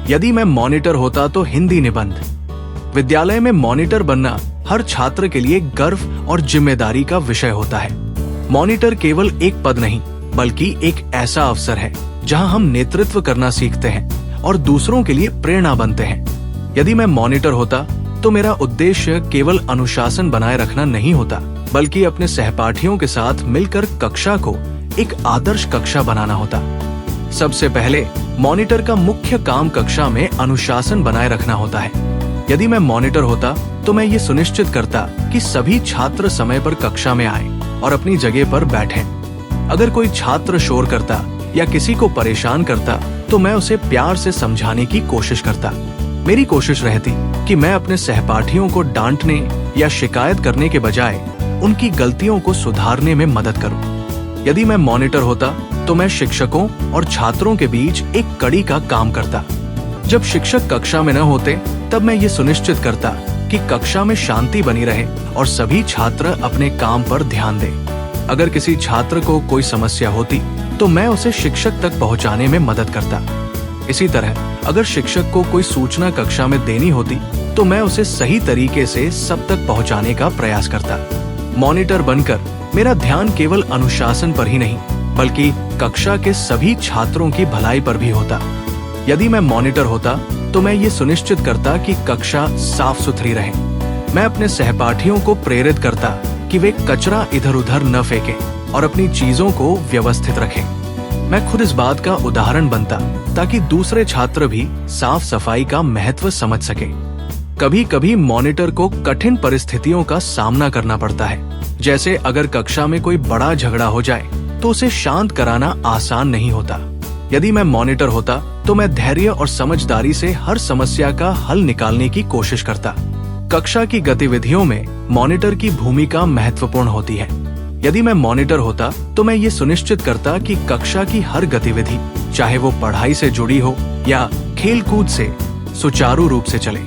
यदि मैं मॉनिटर होता तो हिंदी निबंध। विद्यालय में मॉनिटर बनना हर छात्र के लिए गर्व और जिम्मेदारी का विषय होता है। मॉनिटर केवल एक पद नहीं, बल्कि एक ऐसा अवसर है जहां हम नेतृत्व करना सीखते हैं और दूसरों के लिए प्रेरणा बनते हैं। यदि मैं मॉनिटर होता तो मेरा उद्देश्य केवल अनुशासन बनाए रखना नहीं होता, बल्कि अपने सहपाठियों के साथ मिलकर कक्षा को एक आदर्श कक्षा बनाना होता। सबसे पहले मॉनिटर का मुख्य काम कक्षा में अनुशासन बनाए रखना होता है। यदि मैं मॉनिटर होता तो मैं ये सुनिश्चित करता कि सभी छात्र समय पर कक्षा में आए और अपनी जगह पर बैठें। अगर कोई छात्र शोर करता या किसी को परेशान करता तो मैं उसे प्यार से समझाने की कोशिश करता। मेरी कोशिश रहती कि मैं अपने सहपाठियों को डांटने या शिकायत करने के बजाय उनकी गलतियों को सुधारने में मदद करूं। यदि मैं मॉनिटर होता तो मैं शिक्षकों और छात्रों के बीच एक कड़ी का काम करता। जब शिक्षक कक्षा में न होते तब मैं ये सुनिश्चित करता कि कक्षा में शांति बनी रहे और सभी छात्र अपने काम पर ध्यान दें। अगर किसी छात्र को कोई समस्या होती तो मैं उसे शिक्षक तक पहुंचाने में मदद करता। इसी तरह अगर शिक्षक को कोई सूचना कक्षा में देनी होती तो मैं उसे सही तरीके से सब तक पहुंचाने का प्रयास करता। मॉनिटर बनकर मेरा ध्यान केवल अनुशासन पर ही नहीं, बल्कि कक्षा के सभी छात्रों की भलाई पर भी होता। यदि मैं मॉनिटर होता तो मैं ये सुनिश्चित करता कि कक्षा साफ सुथरी रहे। मैं अपने सहपाठियों को प्रेरित करता कि वे कचरा इधर उधर न फेंकें और अपनी चीजों को व्यवस्थित रखें। मैं खुद इस बात का उदाहरण बनता ताकि दूसरे छात्र भी साफ सफाई का महत्व समझ सके। कभी कभी मॉनिटर को कठिन परिस्थितियों का सामना करना पड़ता है, जैसे अगर कक्षा में कोई बड़ा झगड़ा हो जाए तो उसे शांत कराना आसान नहीं होता। यदि मैं मॉनिटर होता तो मैं धैर्य और समझदारी से हर समस्या का हल निकालने की कोशिश करता। कक्षा की गतिविधियों में मॉनिटर की भूमिका महत्वपूर्ण होती है। यदि मैं मॉनिटर होता तो मैं ये सुनिश्चित करता कि कक्षा की हर गतिविधि, चाहे वो पढ़ाई से जुड़ी हो या खेल कूद से, सुचारू रूप से चले।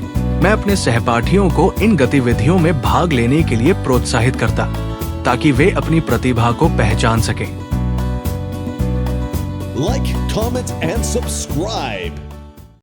मैं अपने सहपाठियों को इन गतिविधियों में भाग लेने के लिए प्रोत्साहित करता ताकि वे अपनी प्रतिभा को पहचान सकें। Like, comment, and subscribe.